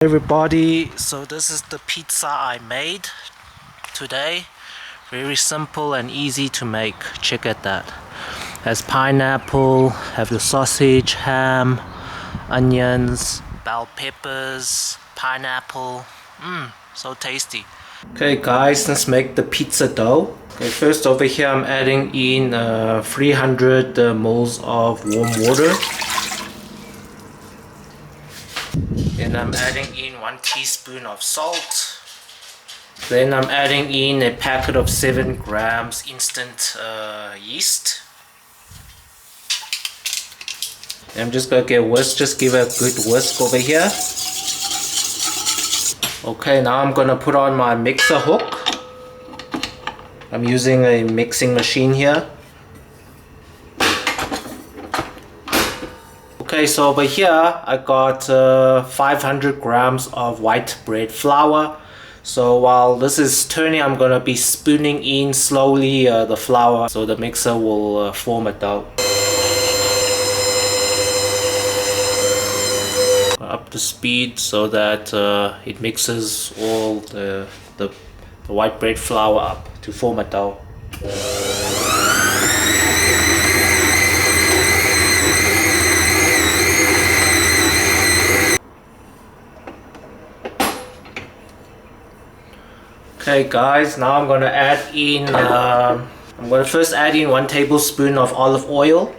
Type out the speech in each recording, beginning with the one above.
Everybody, so this is the pizza I made today. Very simple and easy to make. Check at that. Has pineapple, have your sausage, ham, onions, bell peppers, pineapple. So tasty. Okay guys, let's make the pizza dough. Okay, first over here I'm adding in 300 ml of warm water. Then I'm adding in 1 teaspoon of salt. Then I'm adding in a packet of 7 grams instant yeast. And I'm just gonna get whisk, just give a good whisk over here. Okay, now I'm gonna put on my mixer hook. I'm using a mixing machine here. Okay, so over here I got 500 grams of white bread flour. So while this is turning, I'm gonna be spooning in slowly the flour so the mixer will form a dough. Up the speed so that it mixes all the white bread flour up to form a dough. Okay guys, now I'm gonna add in, I'm gonna first add in 1 tablespoon of olive oil.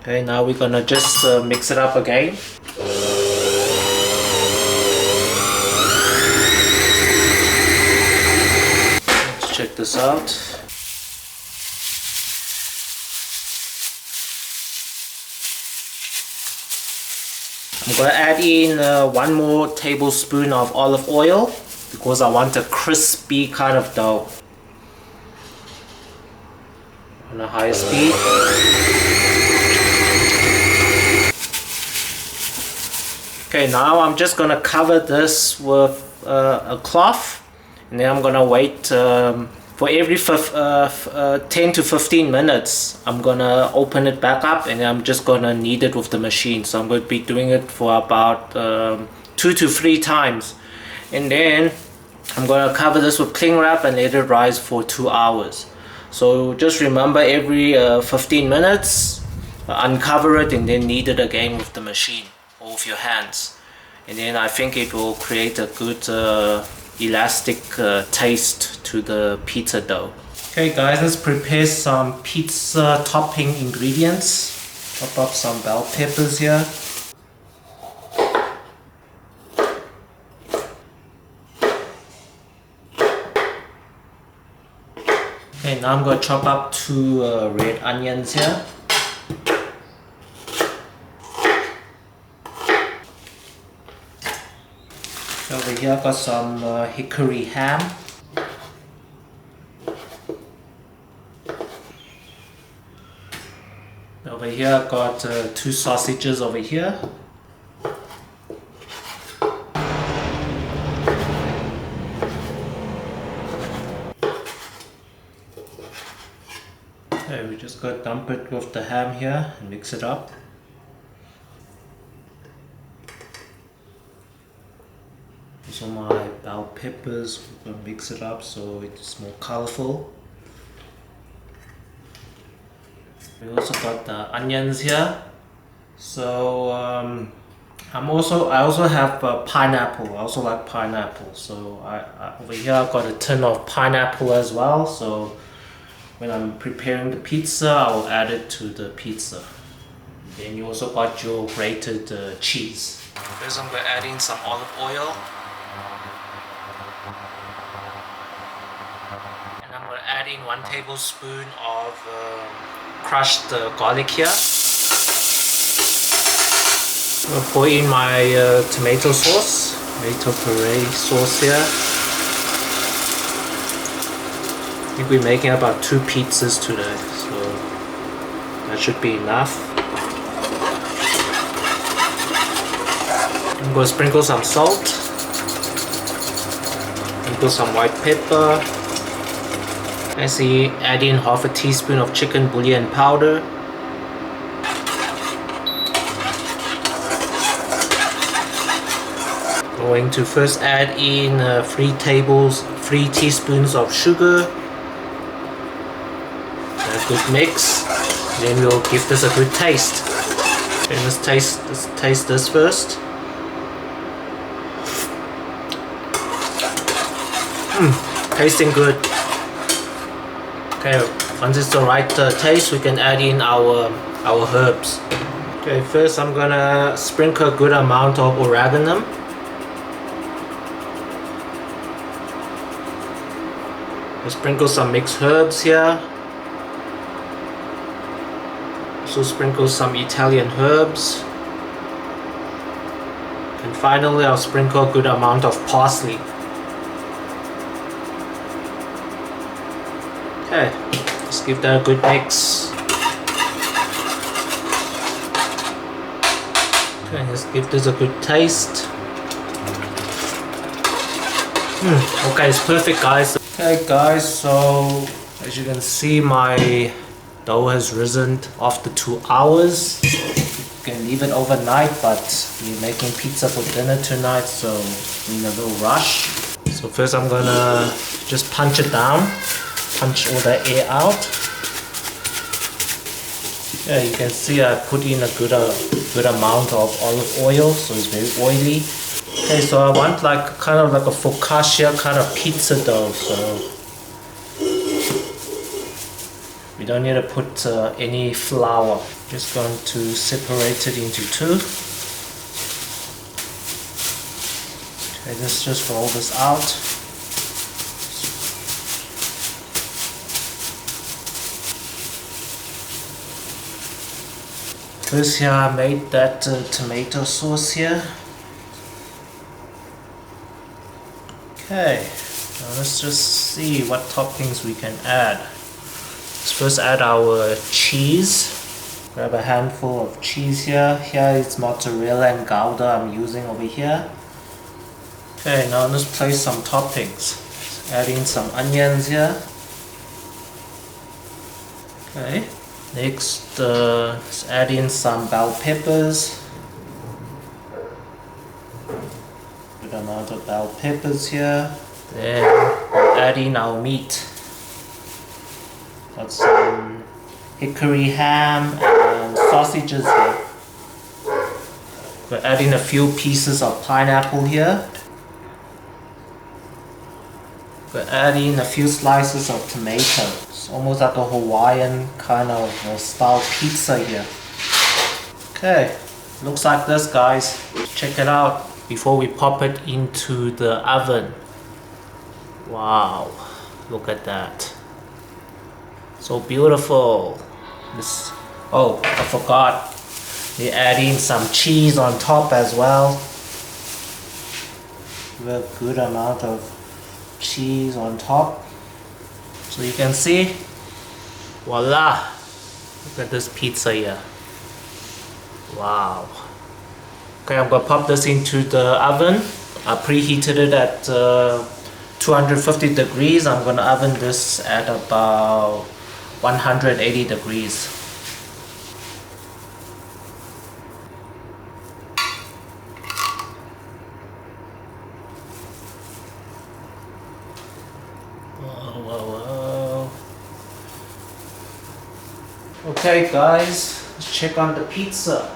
Okay, now we're gonna just mix it up again. Let's check this out. I'm going to add in 1 more tablespoon of olive oil because I want a crispy kind of dough. On a higher speed. Okay, now I'm just going to cover this with a cloth, and then I'm going to wait for every 10 to 15 minutes. I'm gonna open it back up and I'm just gonna knead it with the machine. So I'm going to be doing it for about 2 to 3 times, and then I'm gonna cover this with cling wrap and let it rise for 2 hours. So just remember, every 15 minutes uncover it and then knead it again with the machine or with your hands, and then I think it will create a good elastic taste to the pizza dough. Okay guys, let's prepare some pizza topping ingredients. Chop up some bell peppers here. Okay, now I'm going to chop up 2 red onions here. Over here I've got some hickory ham. Over here I've got 2 sausages over here. Okay, we just got to dump it with the ham here and mix it up. So my bell peppers, we're going to mix it up so it's more colorful. We also got the onions here. So I also have pineapple. I also like pineapple. So over here I've got a tin of pineapple as well. So when I'm preparing the pizza, I'll add it to the pizza. Then you also got your grated cheese. First I'm going to add in some olive oil. And I'm going to add in 1 tablespoon of crushed garlic here. I'm going to pour in my tomato sauce, tomato puree sauce here. I think we're making about 2 pizzas today, so that should be enough. I'm going to sprinkle some salt, sprinkle some white pepper. I see, add in half a teaspoon of chicken bouillon powder. Going to first add in 3 teaspoons of sugar. A good mix. Then we'll give this a good taste. Okay, let's taste this first. Tasting good. Okay, once it's the right taste, we can add in our herbs. Okay, first I'm gonna sprinkle a good amount of oregano. Sprinkle some mixed herbs here. Also sprinkle some Italian herbs. And finally I'll sprinkle a good amount of parsley. Okay, let's give that a good mix. Okay, let's give this a good taste. Okay, it's perfect, guys. Okay guys, so as you can see, my dough has risen after 2 hours. You can leave it overnight, but we're making pizza for dinner tonight, so we're in a little rush. So first I'm gonna just punch it down, punch all the air out. Yeah, you can see I put in a good amount of olive oil, so it's very oily. Okay, so I want like kind of like a focaccia kind of pizza dough, so we don't need to put any flour. Just going to separate it into 2. Okay, let's just roll this out. First here I made that tomato sauce here. Okay, now let's just see what toppings we can add. Let's first add our cheese. Grab a handful of cheese here. Here is mozzarella and Gouda I'm using over here. Okay, now let's place some toppings. Let's add in some onions here. Okay, next let's add in some bell peppers. Good amount of bell peppers here. Then we'll add in our meat. Got some hickory ham and sausages here. We'll add in a few pieces of pineapple here. We'll add in a few slices of tomato. It's almost like a Hawaiian kind of style pizza here. Okay, looks like this, guys. Check it out before we pop it into the oven. Wow, look at that. So beautiful. Oh, I forgot. We add in some cheese on top as well. Give a good amount of cheese on top. So you can see, voila. Look at this pizza here. Wow. Okay, I'm gonna pop this into the oven. I preheated it at 250 degrees. I'm gonna oven this at about 180 degrees. Whoa. Okay guys, let's check on the pizza.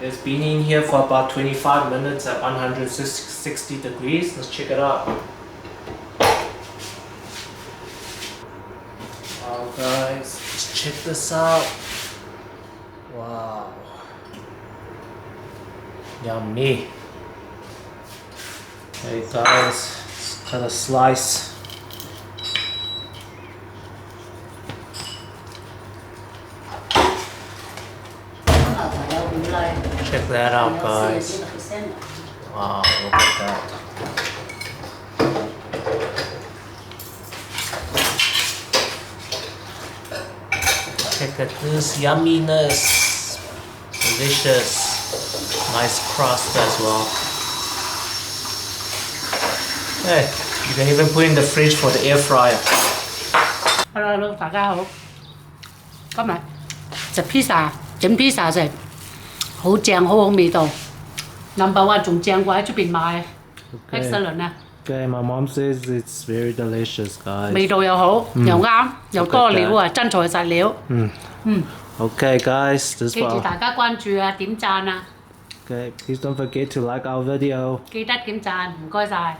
It's been in here for about 25 minutes at 160 degrees. Let's check it out. Wow guys, let's check this out. Wow. Yummy. Okay guys, let's cut a slice. Check that out guys. Wow, look at that. Check at this yumminess. Delicious. Nice crust as well. Hey, you can even put in the fridge for the air fryer. Hello， 大家好。今日食 pizza， 整 pizza 食，好正，好好味道。number one 仲正過喺出邊買 Okay. ，excellent 啊！ Okay, my mom says it's very delicious, guys. 味道又好，又啱，又多料啊，真材實料。Okay, guys, this 記住 was. 大家關注啊，點讚啊， Okay, please don't forget to like our video. 記得點讚，唔該晒。